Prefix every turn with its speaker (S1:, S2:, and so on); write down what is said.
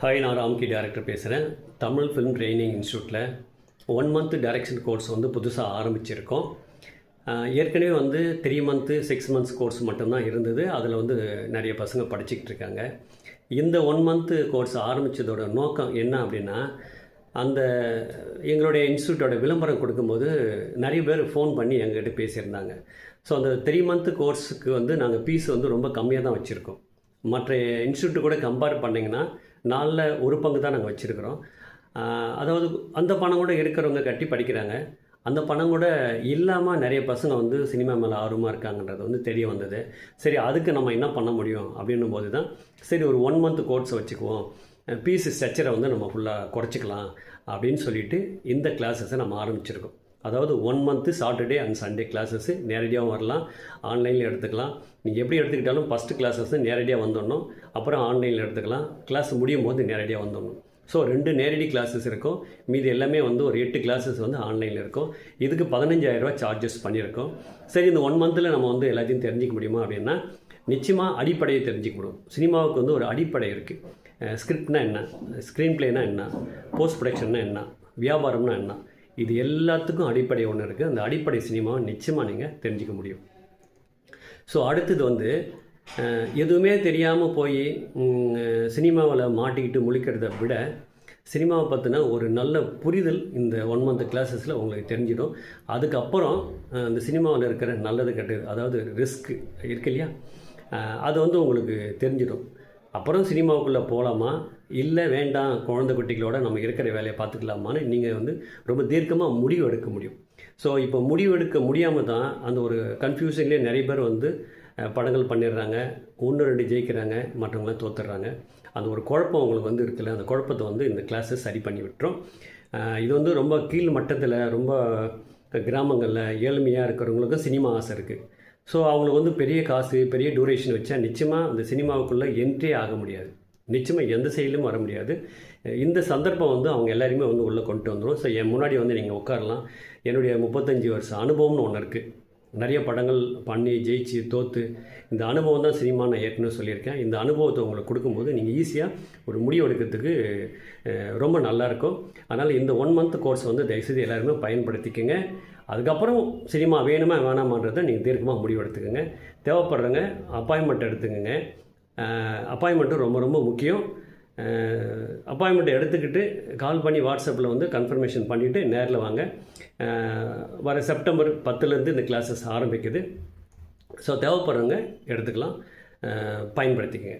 S1: Hi, நான் Ramki director பேசுகிறேன். Tamil film training இன்ஸ்டியூட்டில் 1 மந்த் டைரக்ஷன் கோர்ஸ் புதுசாக ஆரம்பிச்சிருக்கோம். ஏற்கனவே 3 மந்த்து 6 மந்த்ஸ் கோர்ஸ் மட்டும்தான் இருந்தது. அதில் நிறைய பசங்க படிச்சுக்கிட்டு இருக்காங்க. இந்த 1 மந்த்து கோர்ஸ் ஆரம்பித்ததோட நோக்கம் என்ன அப்படின்னா, அந்த எங்களுடைய இன்ஸ்டியூட்டோட விளம்பரம் கொடுக்கும்போது நிறைய பேர் ஃபோன் பண்ணி எங்ககிட்ட பேசியிருந்தாங்க. ஸோ அந்த 3 மந்த்து கோர்ஸுக்கு நாங்கள் ஃபீஸ் ரொம்ப கம்மியாக தான் வச்சுருக்கோம். மற்ற இன்ஸ்டியூட்டு கூட கம்பேர் பண்ணிங்கன்னா 4ல் 1 பங்கு தான் நாங்கள் வச்சுருக்கிறோம். அதாவது அந்த பணம் கூட இருக்கிறவங்க கட்டி படிக்கிறாங்க. அந்த பணம் கூட இல்லாமல் நிறைய பசங்க சினிமா மேலே ஆர்வமாக இருக்காங்கன்றது தெரிய வந்தது. சரி, அதுக்கு நம்ம என்ன பண்ண முடியும் அப்படின்னும் போது தான் சரி ஒரு 1 மந்த் கோர்ஸ் வச்சுக்குவோம், ஃபீஸ் ஸ்ட்ரக்சரை நம்ம ஃபுல்லாக குறைச்சிக்கலாம் அப்படின்னு சொல்லிட்டு இந்த கிளாஸஸை நம்ம ஆரம்பிச்சிருக்கோம். அதாவது 1 month Saturday and Sunday classes நேரடியாகவும் வரலாம், ஆன்லைனில் எடுத்துக்கலாம். நீங்கள் எப்படி எடுத்துக்கிட்டாலும் ஃபஸ்ட்டு கிளாஸஸ் நேரடியாக வந்துடணும், அப்புறம் ஆன்லைனில் எடுத்துக்கலாம். கிளாஸ் முடியும் போது நேரடியாக வந்துடணும். ஸோ 2 நேரடி கிளாஸஸ் இருக்கும். மீது எல்லாமே ஒரு 8 கிளாஸஸ் ஆன்லைனில் இருக்கும். இதுக்கு 15,000 சார்ஜஸ் பண்ணியிருக்கோம். சரி, இந்த 1 மந்தில் நம்ம எல்லாத்தையும் தெரிஞ்சிக்க முடியுமா அப்படின்னா, நிச்சயமாக அடிப்படையை தெரிஞ்சிக்க முடியும். சினிமாவுக்கு ஒரு அடிப்படை இருக்குது. ஸ்கிரிப்ட்னா என்ன, ஸ்க்ரீன் பிளேனா என்ன, போஸ்ட் ப்ரொடக்ஷன்னா என்ன, வியாபாரம்னா என்ன, இது எல்லாத்துக்கும் அடிப்படை ஒன்று இருக்குது. அந்த அடிப்படை சினிமாவை நிச்சயமாக நீங்கள் தெரிஞ்சிக்க முடியும். ஸோ அடுத்தது எதுவுமே தெரியாமல் போய் சினிமாவில் மாட்டிக்கிட்டு முழிக்கிறத விட, சினிமாவை பற்றின ஒரு நல்ல புரிதல் இந்த 1 மந்த் கிளாஸஸில் உங்களுக்கு தெரிஞ்சிடும். அதுக்கப்புறம் அந்த சினிமாவில் இருக்கிற நல்லது கெட்டது, அதாவது ரிஸ்க் இருக்கு இல்லையா, அது உங்களுக்கு தெரிஞ்சிடும். அப்புறம் சினிமாவுக்குள்ளே போகலாமா, இல்லை வேண்டாம் குழந்தை குட்டிகளோட நம்ம இருக்கிற வேலையை பார்த்துக்கலாமான்னு நீங்கள் ரொம்ப தீர்க்கமாக முடிவு எடுக்க முடியும். ஸோ இப்போ முடிவு எடுக்க முடியாமல் தான் அந்த ஒரு கன்ஃபியூஷன்லேயே நிறைய பேர் படங்கள் பண்ணிடுறாங்க. 1-2 ஜெயிக்கிறாங்க, மற்றவங்களாம் தோத்துடுறாங்க. அந்த ஒரு குழப்பம் உங்களுக்கு இருக்குல்ல, அந்த குழப்பத்தை இந்த கிளாஸை சரி பண்ணி விட்டுரும். இது ரொம்ப கீழ் மட்டத்தில், ரொம்ப கிராமங்களில் ஏழ்மையாக இருக்கிறவங்களுக்கும் சினிமா ஆசை இருக்குது. ஸோ அவங்களுக்கு பெரிய காசு, பெரிய டூரேஷன் வச்சா நிச்சயமாக அந்த சினிமாவுக்குள்ளே என்ட்ரி ஆக முடியாது. நிச்சயமாக எந்த செயலும் வர முடியாது. இந்த சந்தர்ப்பம் அவங்க எல்லாருமே உள்ளே கொண்டு வந்துடும். ஸோ என் முன்னாடி நீங்கள் உட்காரலாம். என்னுடைய 35 வருஷ அனுபவம்னு ஒன்று இருக்குது. நிறைய படங்கள் பண்ணி ஜெயிச்சு தோற்று, இந்த அனுபவம் தான் சினிமா நான் ஏற்கனவே சொல்லியிருக்கேன். இந்த அனுபவத்தை உங்களுக்கு கொடுக்கும்போது நீங்கள் ஈஸியாக ஒரு முடிவு எடுக்கிறதுக்கு ரொம்ப நல்லாயிருக்கும். அதனால் இந்த 1 மந்த் கோர்ஸ் தயவுசெய்து எல்லாருமே பயன்படுத்திக்கங்க. அதுக்கப்புறம் சினிமா வேணுமா வேணாமான்றதை நீங்கள் தீர்க்கமாக முடிவு எடுத்துக்கோங்க. தேவைப்படுறவங்க அப்பாயின்மெண்ட் எடுத்துக்கோங்க. அப்பாயின்மெண்ட்டு ரொம்ப ரொம்ப முக்கியம். அப்பாயின்மெண்ட் எடுத்துக்கிட்டு கால் பண்ணி வாட்ஸ்அப்பில் கன்ஃபர்மேஷன் பண்ணிவிட்டு நேரில் வாங்க. வர செப்டம்பர் 10லேருந்து இந்த கிளாஸஸ் ஆரம்பிக்குது. ஸோ தேவைப்படுறவங்க எடுத்துக்கலாம், பயன்படுத்திக்கங்க.